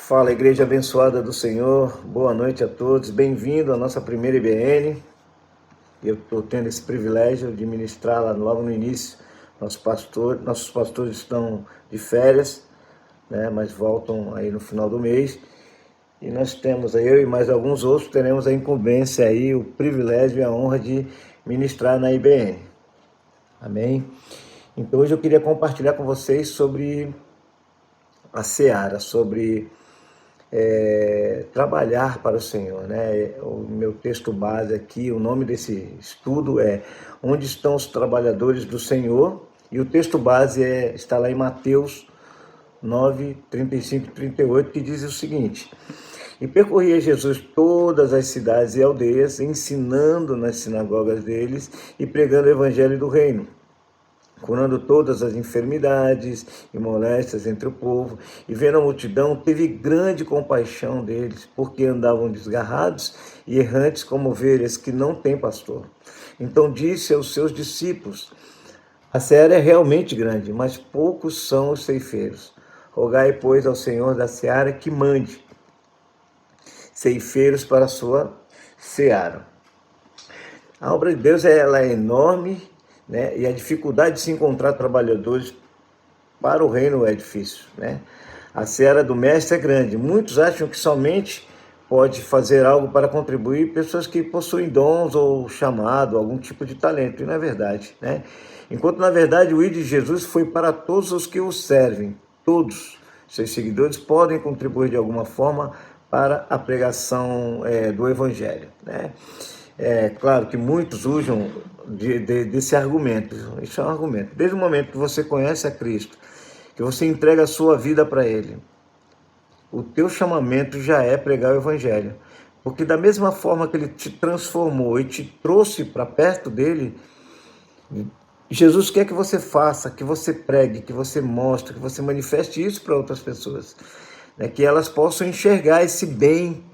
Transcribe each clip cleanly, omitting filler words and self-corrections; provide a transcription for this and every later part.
Fala, igreja abençoada do Senhor, boa noite a todos, bem-vindo à nossa primeira IBN. Eu estou tendo esse privilégio de ministrar lá logo no início. Nossos pastores estão de férias, né, mas voltam aí no final do mês. E nós temos, eu e mais alguns outros, teremos a incumbência aí, o privilégio e a honra de ministrar na IBN. Amém? Então hoje eu queria compartilhar com vocês sobre a seara, sobre trabalhar para o Senhor, né? O meu texto base aqui, o nome desse estudo é Onde estão os trabalhadores do Senhor? E o texto base está lá em Mateus 9, 35 e 38, que diz o seguinte: E percorria Jesus todas as cidades e aldeias, ensinando nas sinagogas deles e pregando o evangelho do reino, curando todas as enfermidades e moléstias entre o povo, e vendo a multidão, teve grande compaixão deles, porque andavam desgarrados e errantes como ovelhas que não têm pastor. Então disse aos seus discípulos: A seara é realmente grande, mas poucos são os ceifeiros. Rogai, pois, ao Senhor da seara que mande ceifeiros para a sua seara. A obra de Deus ela é enorme, né? E a dificuldade de se encontrar trabalhadores para o reino é difícil, né? A seara do mestre é grande. Muitos acham que somente pode fazer algo para contribuir pessoas que possuem dons ou chamado, algum tipo de talento, e não é verdade, né? Enquanto na verdade o ir de Jesus foi para todos os que o servem. Todos seus seguidores podem contribuir de alguma forma para a pregação do evangelho, né? É claro que muitos usam desse argumento. Isso é um argumento. Desde o momento que você conhece a Cristo, que você entrega a sua vida para Ele, o teu chamamento já é pregar o Evangelho. Porque da mesma forma que Ele te transformou e te trouxe para perto dEle, Jesus quer que você faça, que você pregue, que você mostre, que você manifeste isso para outras pessoas, né? Que elas possam enxergar esse bem,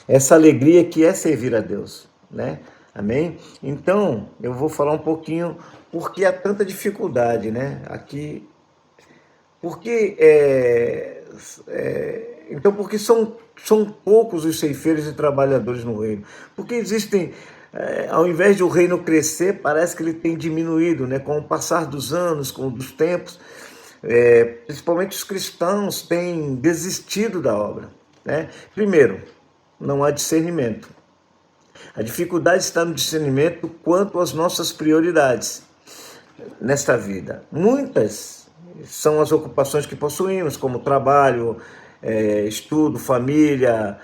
essa alegria que é servir a Deus, né? Amém? Então, eu vou falar um pouquinho por que há tanta dificuldade, né? Aqui, porque então, porque são poucos os ceifeiros e trabalhadores no reino. Porque existem, ao invés de o reino crescer, parece que ele tem diminuído, né? Com o passar dos anos, com os tempos, principalmente os cristãos têm desistido da obra, né? Primeiro, não há discernimento. A dificuldade está no discernimento quanto às nossas prioridades nesta vida. Muitas são as ocupações que possuímos, como trabalho, estudo, família,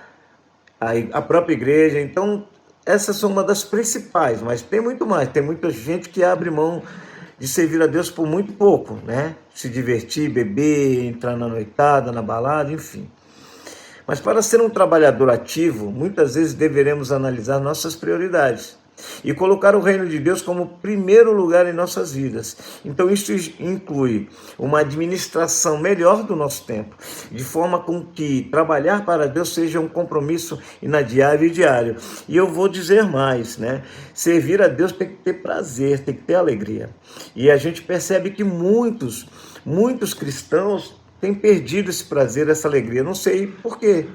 a própria igreja. Então, essas são uma das principais, mas tem muito mais. Tem muita gente que abre mão de servir a Deus por muito pouco, né? Se divertir, beber, entrar na noitada, na balada, enfim. Mas para ser um trabalhador ativo, muitas vezes deveremos analisar nossas prioridades e colocar o reino de Deus como primeiro lugar em nossas vidas. Então isso inclui uma administração melhor do nosso tempo, de forma com que trabalhar para Deus seja um compromisso inadiável e diário. E eu vou dizer mais, né? Servir a Deus tem que ter prazer, tem que ter alegria. E a gente percebe que muitos cristãos tem perdido esse prazer, essa alegria. Não sei por quê.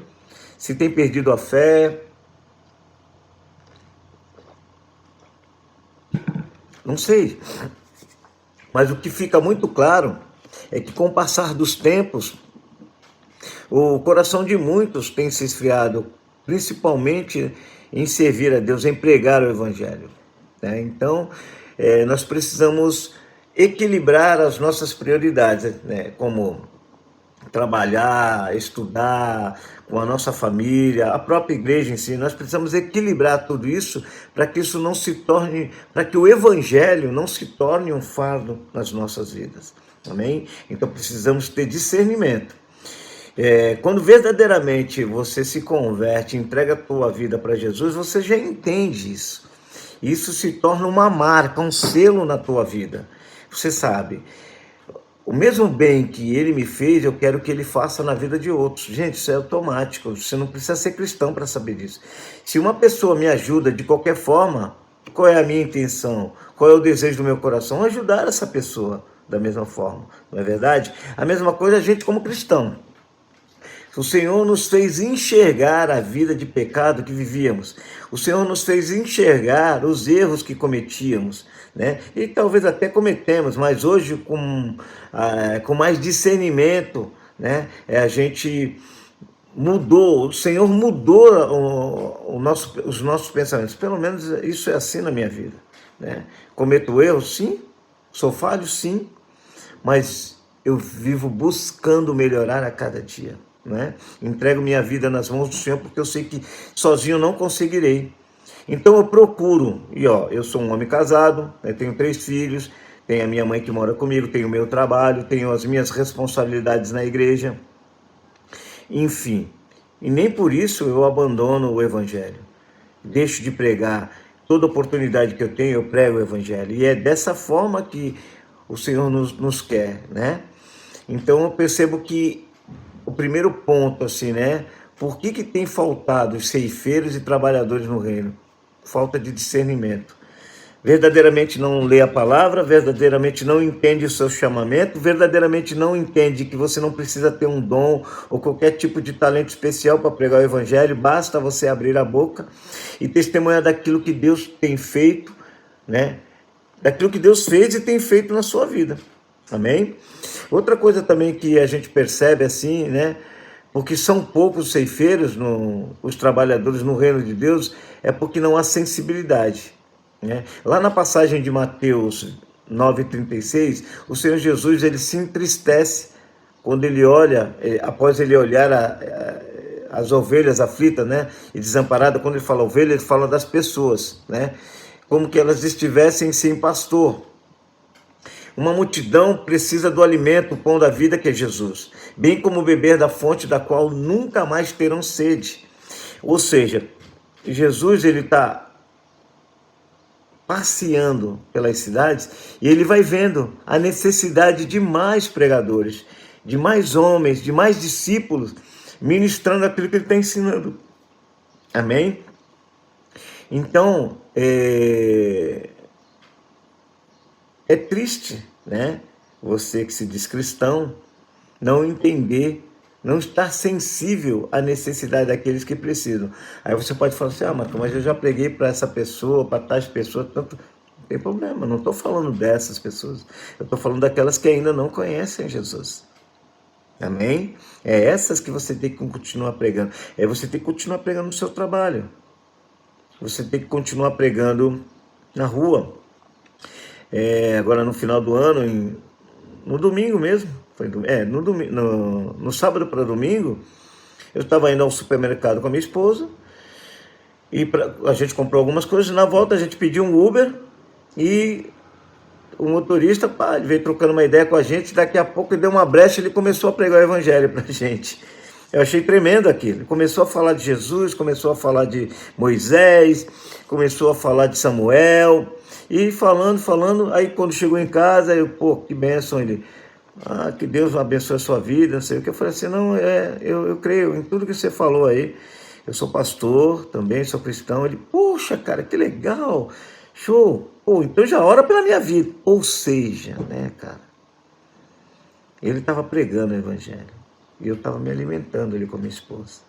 Se tem perdido a fé. Não sei. Mas o que fica muito claro é que com o passar dos tempos, o coração de muitos tem se esfriado, principalmente em servir a Deus, em pregar o Evangelho, né? Então, nós precisamos equilibrar as nossas prioridades, né? Como trabalhar, estudar com a nossa família, a própria igreja em si. Nós precisamos equilibrar tudo isso para que isso não se torne, para que o evangelho não se torne um fardo nas nossas vidas. Amém? Então precisamos ter discernimento. Quando verdadeiramente você se converte, entrega a tua vida para Jesus, você já entende isso. Isso se torna uma marca, um selo na tua vida. Você sabe, o mesmo bem que ele me fez, eu quero que ele faça na vida de outros. Gente, isso é automático. Você não precisa ser cristão para saber disso. Se uma pessoa me ajuda de qualquer forma, qual é a minha intenção? Qual é o desejo do meu coração? Ajudar essa pessoa da mesma forma, não é verdade? A mesma coisa a gente como cristão. O Senhor nos fez enxergar a vida de pecado que vivíamos. O Senhor nos fez enxergar os erros que cometíamos, né? E talvez até cometemos, mas hoje com mais discernimento, né? A gente mudou, o Senhor mudou os nossos pensamentos. Pelo menos isso é assim na minha vida, né? Cometo erros, sim. Sou falho, sim. Mas eu vivo buscando melhorar a cada dia, né? Entrego minha vida nas mãos do Senhor, porque eu sei que sozinho eu não conseguirei. Então eu procuro, e eu sou um homem casado, né, tenho 3 filhos, tenho a minha mãe que mora comigo, tenho o meu trabalho, tenho as minhas responsabilidades na igreja, enfim. E nem por isso eu abandono o Evangelho. Deixo de pregar. Toda oportunidade que eu tenho, eu prego o Evangelho. E é dessa forma que o Senhor nos quer, né? Então eu percebo que o primeiro ponto, assim, né? Por que tem faltado os ceifeiros e trabalhadores no reino? Falta de discernimento. Verdadeiramente não lê a palavra, verdadeiramente não entende o seu chamamento, verdadeiramente não entende que você não precisa ter um dom ou qualquer tipo de talento especial para pregar o Evangelho, basta você abrir a boca e testemunhar daquilo que Deus tem feito, né? Daquilo que Deus fez e tem feito na sua vida. Amém? Outra coisa também que a gente percebe assim, né? Porque são poucos ceifeiros, os trabalhadores no reino de Deus, é porque não há sensibilidade, né? Lá na passagem de Mateus 9,36, o Senhor Jesus ele se entristece quando ele olha, após ele olhar as ovelhas aflitas, né, e desamparadas. Quando ele fala ovelha, ele fala das pessoas, né, como que elas estivessem sem pastor. Uma multidão precisa do alimento, o pão da vida que é Jesus, bem como beber da fonte da qual nunca mais terão sede. Ou seja, Jesus ele está passeando pelas cidades e ele vai vendo a necessidade de mais pregadores, de mais homens, de mais discípulos, ministrando aquilo que ele está ensinando. Amém? Então, é triste, né? Você que se diz cristão, não entender, não estar sensível à necessidade daqueles que precisam. Aí você pode falar assim, Marcos, mas eu já preguei para essa pessoa, para tais pessoas, tanto... Não tem problema, não estou falando dessas pessoas. Eu estou falando daquelas que ainda não conhecem Jesus. Amém? É essas que você tem que continuar pregando. Você tem que continuar pregando no seu trabalho. Você tem que continuar pregando na rua. Agora no final do ano, no domingo mesmo, no sábado para domingo, eu estava indo ao supermercado com a minha esposa e a gente comprou algumas coisas. Na volta a gente pediu um Uber e o motorista ele veio trocando uma ideia com a gente. Daqui a pouco ele deu uma brecha e ele começou a pregar o Evangelho para a gente. Eu achei tremendo aquilo. Ele começou a falar de Jesus, começou a falar de Moisés, começou a falar de Samuel. E falando, aí quando chegou em casa, que bênção, ele, que Deus abençoe a sua vida, não sei o que. Eu falei assim, não, eu creio em tudo que você falou aí, eu sou pastor também, sou cristão. Ele, poxa, cara, que legal, show, então já ora pela minha vida. Ou seja, né, cara, ele estava pregando o Evangelho, e eu estava me alimentando ali com a minha esposa.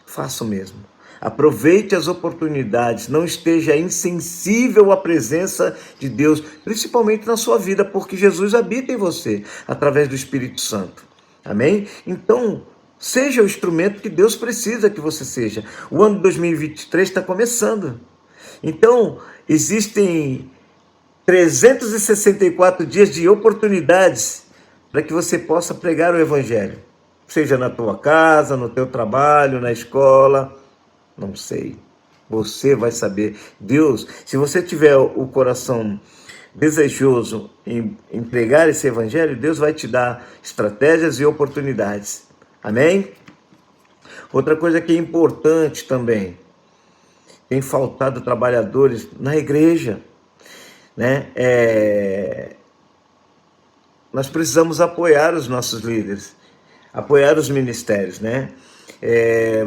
Faça o mesmo. Aproveite as oportunidades, não esteja insensível à presença de Deus, principalmente na sua vida, porque Jesus habita em você, através do Espírito Santo. Amém? Então, seja o instrumento que Deus precisa que você seja. O ano de 2023 está começando. Então, existem 364 dias de oportunidades para que você possa pregar o Evangelho. Seja na tua casa, no teu trabalho, na escola, não sei. Você vai saber. Deus, se você tiver o coração desejoso em pregar esse Evangelho, Deus vai te dar estratégias e oportunidades. Amém? Outra coisa que é importante também, tem faltado trabalhadores na igreja, né? Nós precisamos apoiar os nossos líderes, apoiar os ministérios, né?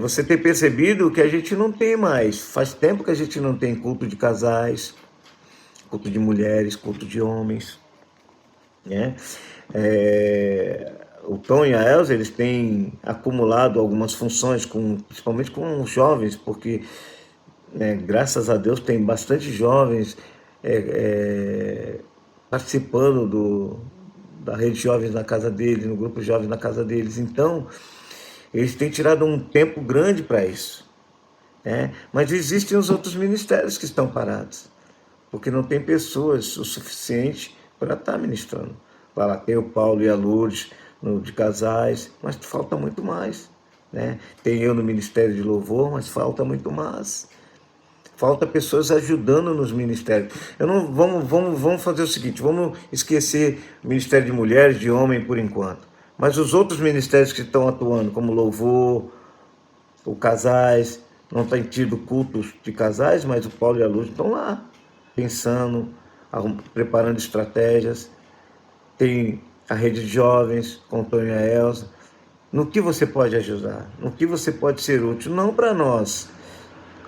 Você tem percebido que a gente não tem mais, faz tempo que a gente não tem culto de casais, culto de mulheres, culto de homens, né? o Tom e a Elza, eles têm acumulado algumas funções, principalmente com os jovens, porque, né, graças a Deus tem bastante jovens participando da rede jovens na casa deles, no grupo jovens na casa deles. Então, eles têm tirado um tempo grande para isso, né? Mas existem os outros ministérios que estão parados, porque não tem pessoas o suficiente para estar ministrando. Lá tem o Paulo e a Lourdes de casais, mas falta muito mais, né? Tem eu no Ministério de Louvor, mas falta muito mais. Falta pessoas ajudando nos ministérios. Eu não, vamos fazer o seguinte, vamos esquecer o Ministério de Mulheres, de Homem por enquanto. Mas os outros ministérios que estão atuando, como Louvor, o Casais, não tem tido cultos de casais, mas o Paulo e a Luz estão lá, pensando, preparando estratégias. Tem a rede de jovens, com o Antônio e a Elza. No que você pode ajudar? No que você pode ser útil? Não para nós,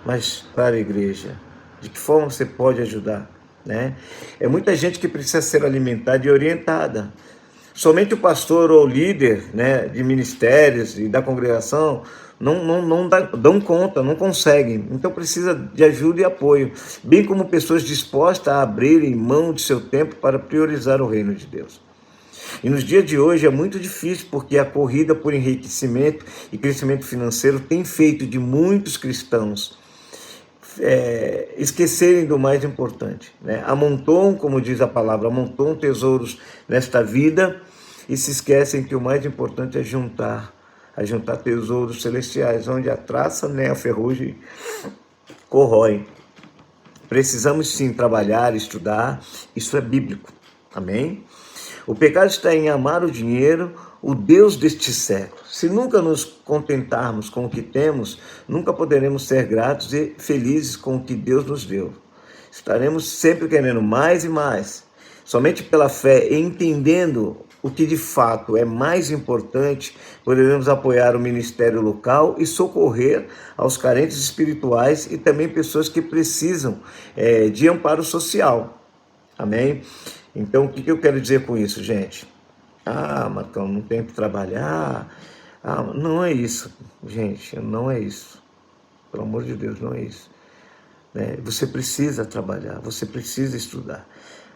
mas para a igreja. De que forma você pode ajudar, né? É muita gente que precisa ser alimentada e orientada. Somente o pastor ou líder, né, de ministérios e da congregação não dão conta, não conseguem. Então precisa de ajuda e apoio, bem como pessoas dispostas a abrirem mão de seu tempo para priorizar o reino de Deus. E nos dias de hoje é muito difícil, porque a corrida por enriquecimento e crescimento financeiro tem feito de muitos cristãos esquecerem do mais importante, né? Amontoam, como diz a palavra, amontoam tesouros nesta vida e se esquecem que o mais importante é juntar tesouros celestiais, onde a traça, né, a ferrugem corrói. Precisamos sim trabalhar, estudar, isso é bíblico, amém? O pecado está em amar o dinheiro, o Deus deste século. Se nunca nos contentarmos com o que temos, nunca poderemos ser gratos e felizes com o que Deus nos deu. Estaremos sempre querendo mais e mais. Somente pela fé e entendendo o que de fato é mais importante, poderemos apoiar o ministério local e socorrer aos carentes espirituais e também pessoas que precisam de amparo social. Amém? Então, o que eu quero dizer com isso, gente? Marcão, não tem que trabalhar. Não é isso, gente, não é isso. Pelo amor de Deus, não é isso. Né? Você precisa trabalhar, você precisa estudar,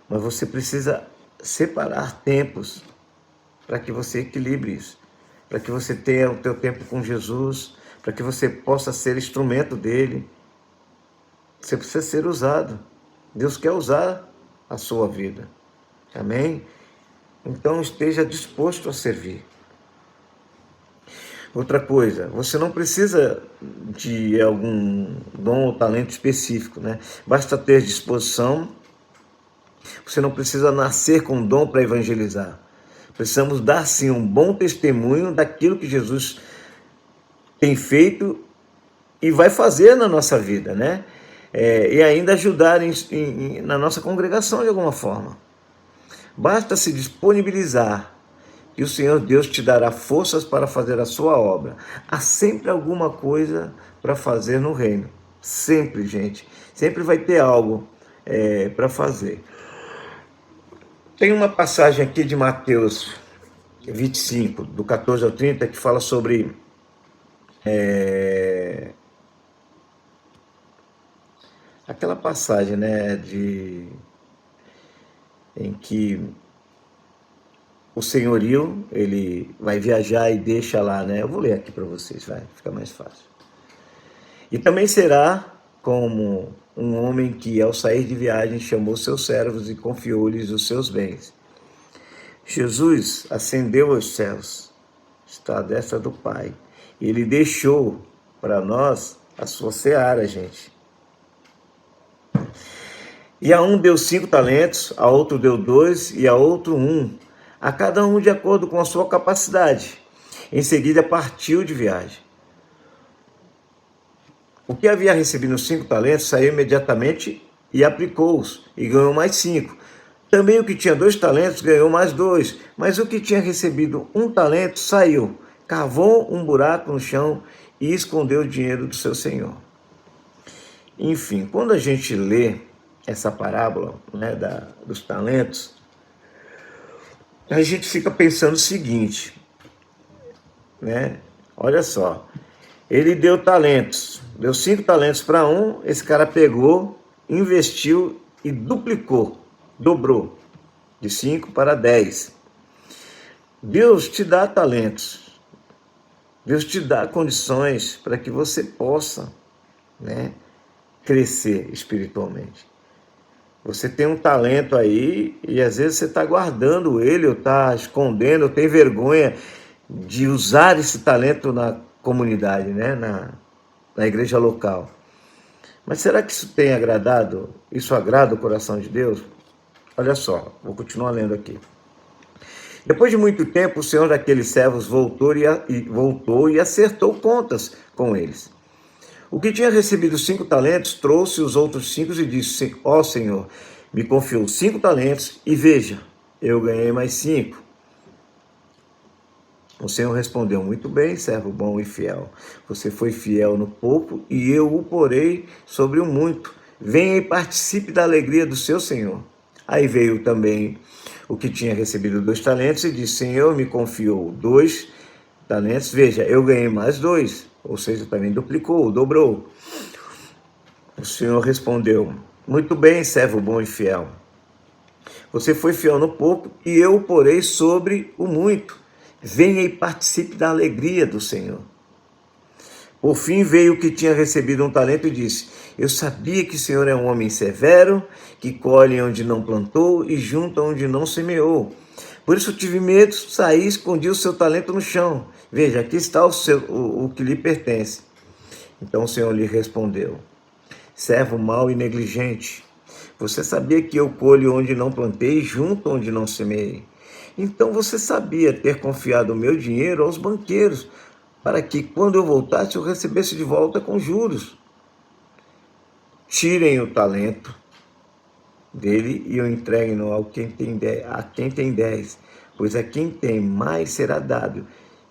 mas você precisa separar tempos para que você equilibre isso, para que você tenha o teu tempo com Jesus, para que você possa ser instrumento dele. Você precisa ser usado. Deus quer usar a sua vida. Amém? Então esteja disposto a servir. Outra coisa, você não precisa de algum dom ou talento específico, né? Basta ter disposição. Você não precisa nascer com dom para evangelizar. Precisamos dar sim um bom testemunho daquilo que Jesus tem feito e vai fazer na nossa vida, né? E ainda ajudar na nossa congregação de alguma forma. Basta se disponibilizar e o Senhor Deus te dará forças para fazer a sua obra. Há sempre alguma coisa para fazer no reino. Sempre, gente. Sempre vai ter algo para fazer. Tem uma passagem aqui de Mateus 25, do 14 ao 30, que fala sobre aquela passagem, né, em que o senhorio, ele vai viajar e deixa lá, né? Eu vou ler aqui para vocês, vai ficar mais fácil. E também será como um homem que, ao sair de viagem, chamou seus servos e confiou-lhes os seus bens. Jesus ascendeu aos céus, está à destra do Pai. E ele deixou para nós a sua seara, gente. E a um deu 5 talentos, a outro deu 2 e a outro 1, a cada um de acordo com a sua capacidade. Em seguida partiu de viagem. O que havia recebido os 5 talentos saiu imediatamente e aplicou-os, e ganhou mais 5. Também o que tinha 2 talentos ganhou mais 2, mas o que tinha recebido 1 talento saiu, cavou um buraco no chão e escondeu o dinheiro do seu senhor. Enfim, quando a gente lê essa parábola, né, dos talentos, a gente fica pensando o seguinte: né? Olha só, ele deu talentos, deu 5 talentos para um, esse cara pegou, investiu e duplicou, dobrou, de 5 para 10. Deus te dá talentos, Deus te dá condições para que você possa, né, crescer espiritualmente. Você tem um talento aí e às vezes você está guardando ele, ou está escondendo, ou tem vergonha de usar esse talento na comunidade, né? na igreja local. Mas será que isso agrada o coração de Deus? Olha só, vou continuar lendo aqui. Depois de muito tempo, o senhor daqueles servos voltou e acertou contas com eles. O que tinha recebido 5 talentos, trouxe os outros 5 e disse: ó Senhor, me confiou 5 talentos e veja, eu ganhei mais 5. O Senhor respondeu: muito bem, servo bom e fiel. Você foi fiel no pouco e eu o porei sobre o muito. Venha e participe da alegria do seu Senhor. Aí veio também o que tinha recebido 2 talentos e disse: Senhor, me confiou 2 talentos. Veja, eu ganhei mais 2. Ou seja, também duplicou, dobrou. O Senhor respondeu: muito bem, servo bom e fiel. Você foi fiel no pouco e eu o porei sobre o muito. Venha e participe da alegria do Senhor. Por fim veio o que tinha recebido 1 talento e disse: eu sabia que o Senhor é um homem severo, que colhe onde não plantou e junta onde não semeou. Por isso tive medo, saí e escondi o seu talento no chão. Veja, aqui está o que lhe pertence. Então o Senhor lhe respondeu: servo mau e negligente, você sabia que eu colho onde não plantei e junto onde não semeei. Então você sabia ter confiado o meu dinheiro aos banqueiros, para que quando eu voltasse eu recebesse de volta com juros. Tirem o talento dele e o entreguem-no a quem tem 10, pois a quem tem mais será dado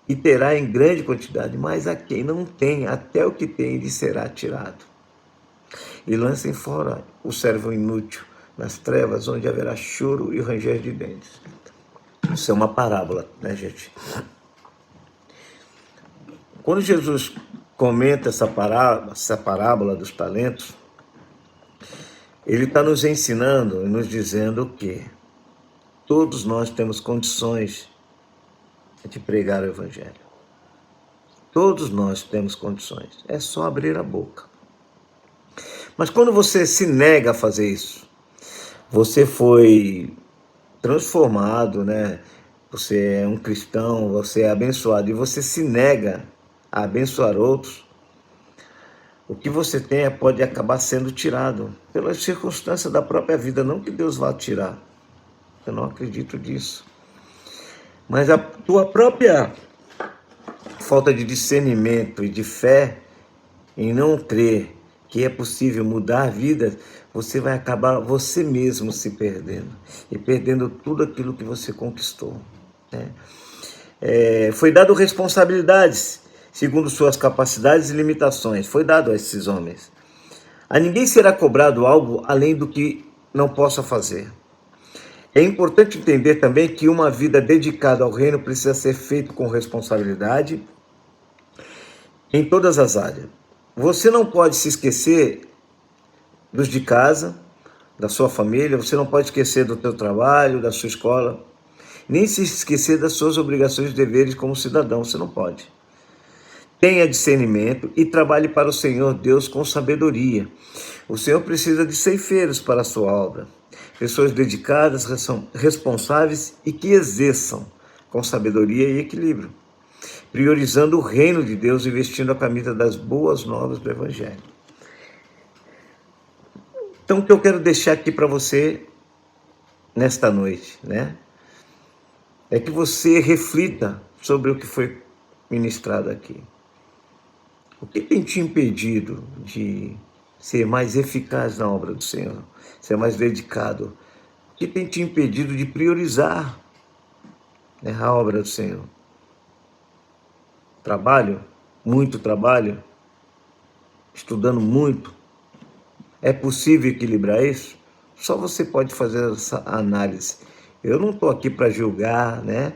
e terá em grande quantidade, mas a quem não tem, até o que tem lhe será tirado. E lancem fora o servo inútil nas trevas, onde haverá choro e ranger de dentes. Isso é uma parábola, né, gente? Quando Jesus comenta essa parábola dos talentos, ele está nos ensinando e nos dizendo que todos nós temos condições de pregar o Evangelho. Todos nós temos condições. É só abrir a boca. Mas quando você se nega a fazer isso, você foi transformado, né? Você é um cristão, você é abençoado e você se nega a abençoar outros, o que você tem pode acabar sendo tirado pelas circunstâncias da própria vida, não que Deus vá tirar. Eu não acredito nisso. Mas a tua própria falta de discernimento e de fé em não crer que é possível mudar vidas, você vai acabar você mesmo se perdendo e perdendo tudo aquilo que você conquistou, né? Foi dado responsabilidades segundo suas capacidades e limitações. Foi dado a esses homens. A ninguém será cobrado algo além do que não possa fazer. É importante entender também que uma vida dedicada ao reino precisa ser feita com responsabilidade em todas as áreas. Você não pode se esquecer dos de casa, da sua família, você não pode esquecer do teu trabalho, da sua escola, nem se esquecer das suas obrigações e deveres como cidadão, você não pode. Tenha discernimento e trabalhe para o Senhor Deus com sabedoria. O Senhor precisa de ceifeiros para a sua obra, pessoas dedicadas, responsáveis e que exerçam com sabedoria e equilíbrio, priorizando o reino de Deus e vestindo a camisa das boas novas do Evangelho. Então, o que eu quero deixar aqui para você nesta noite, né? É que você reflita sobre o que foi ministrado aqui. O que tem te impedido de ser mais eficaz na obra do Senhor, ser mais dedicado? O que tem te impedido de priorizar, né, a obra do Senhor? Trabalho? Muito trabalho? Estudando muito? É possível equilibrar isso? Só você pode fazer essa análise. Eu não estou aqui para julgar, né?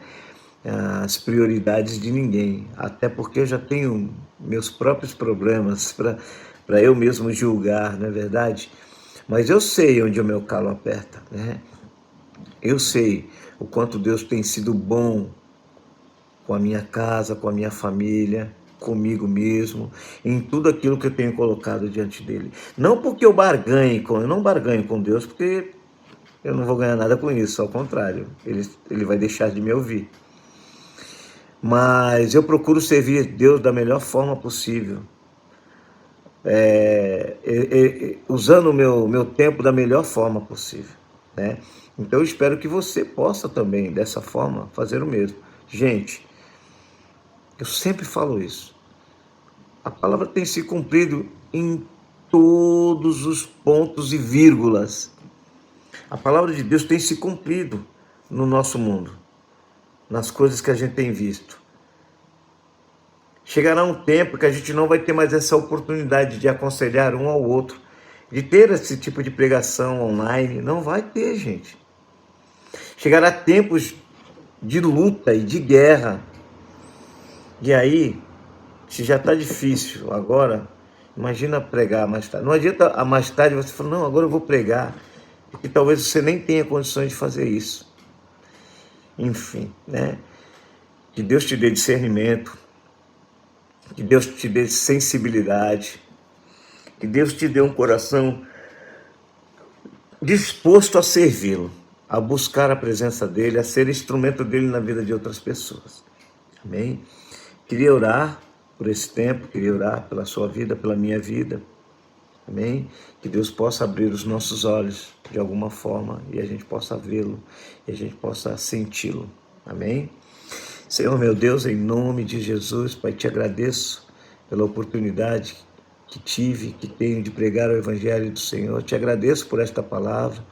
as prioridades de ninguém, até porque eu já tenho meus próprios problemas para eu mesmo julgar, não é verdade? Mas eu sei onde o meu calo aperta, né? Eu sei o quanto Deus tem sido bom com a minha casa, com a minha família, comigo mesmo, em tudo aquilo que eu tenho colocado diante dele. Não porque eu não barganho com Deus, porque eu não vou ganhar nada com isso, ao contrário, ele vai deixar de me ouvir. Mas eu procuro servir Deus da melhor forma possível, usando o meu tempo da melhor forma possível, né? Então eu espero que você possa também, dessa forma, fazer o mesmo. Gente, eu sempre falo isso. A palavra tem se cumprido em todos os pontos e vírgulas. A palavra de Deus tem se cumprido no nosso mundo, nas coisas que a gente tem visto. Chegará um tempo que a gente não vai ter mais essa oportunidade de aconselhar um ao outro, de ter esse tipo de pregação online. Não vai ter, gente. Chegará tempos de luta e de guerra. E aí, se já está difícil agora, imagina pregar mais tarde. Não adianta a mais tarde você falar, não, agora eu vou pregar, porque talvez você nem tenha condições de fazer isso. Enfim, né? Que Deus te dê discernimento, que Deus te dê sensibilidade, que Deus te dê um coração disposto a servi-lo, a buscar a presença dele, a ser instrumento dele na vida de outras pessoas. Amém? Queria orar por esse tempo, queria orar pela sua vida, pela minha vida. Amém? Que Deus possa abrir os nossos olhos de alguma forma e a gente possa vê-lo, e a gente possa senti-lo. Amém? Senhor meu Deus, em nome de Jesus, Pai, te agradeço pela oportunidade que tive, que tenho de pregar o Evangelho do Senhor. Te agradeço por esta palavra.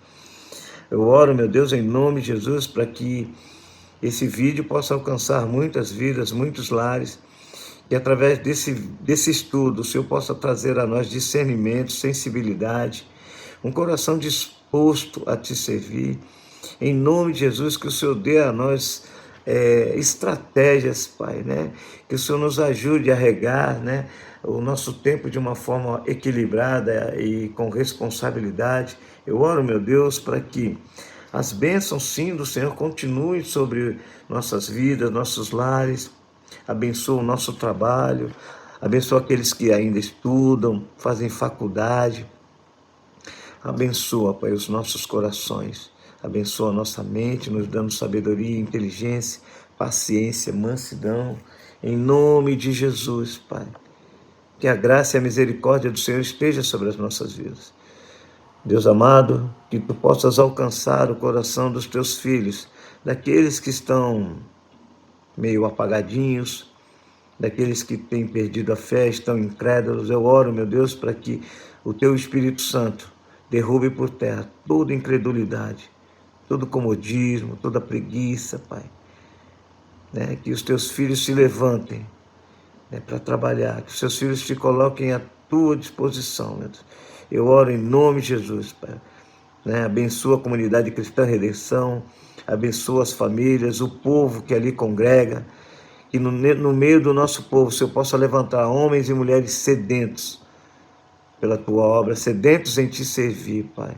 Eu oro, meu Deus, em nome de Jesus, para que esse vídeo possa alcançar muitas vidas, muitos lares, e através desse estudo o Senhor possa trazer a nós discernimento, sensibilidade, um coração disposto a te servir. Em nome de Jesus, que o Senhor dê a nós estratégias, Pai, né? Que o Senhor nos ajude a regar, né, o nosso tempo de uma forma equilibrada e com responsabilidade. Eu oro, meu Deus, para que as bênçãos, sim, do Senhor continuem sobre nossas vidas, nossos lares. Abençoa o nosso trabalho, abençoa aqueles que ainda estudam, fazem faculdade. Abençoa, Pai, os nossos corações. Abençoa a nossa mente, nos dando sabedoria, inteligência, paciência, mansidão. Em nome de Jesus, Pai. Que a graça e a misericórdia do Senhor esteja sobre as nossas vidas. Deus amado, que tu possas alcançar o coração dos teus filhos, daqueles que estão meio apagadinhos, daqueles que têm perdido a fé, estão incrédulos. Eu oro, meu Deus, para que o teu Espírito Santo derrube por terra toda incredulidade, todo comodismo, toda preguiça, Pai. Né? Que os teus filhos se levantem, né, para trabalhar, que os seus filhos te coloquem à tua disposição, meu Deus. Eu oro em nome de Jesus, Pai. Né? Abençoa a comunidade cristã Redenção, abençoa as famílias, o povo que ali congrega, que no meio do nosso povo o Senhor possa levantar homens e mulheres sedentos pela tua obra, sedentos em te servir, Pai.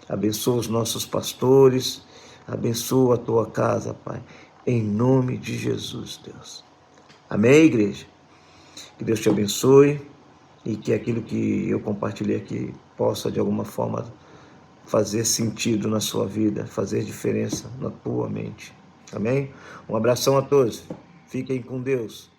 Abençoa os nossos pastores, abençoa a tua casa, Pai, em nome de Jesus, Deus. Amém, igreja? Que Deus te abençoe e que aquilo que eu compartilhei aqui possa, de alguma forma, fazer sentido na sua vida, fazer diferença na tua mente. Amém? Um abração a todos. Fiquem com Deus.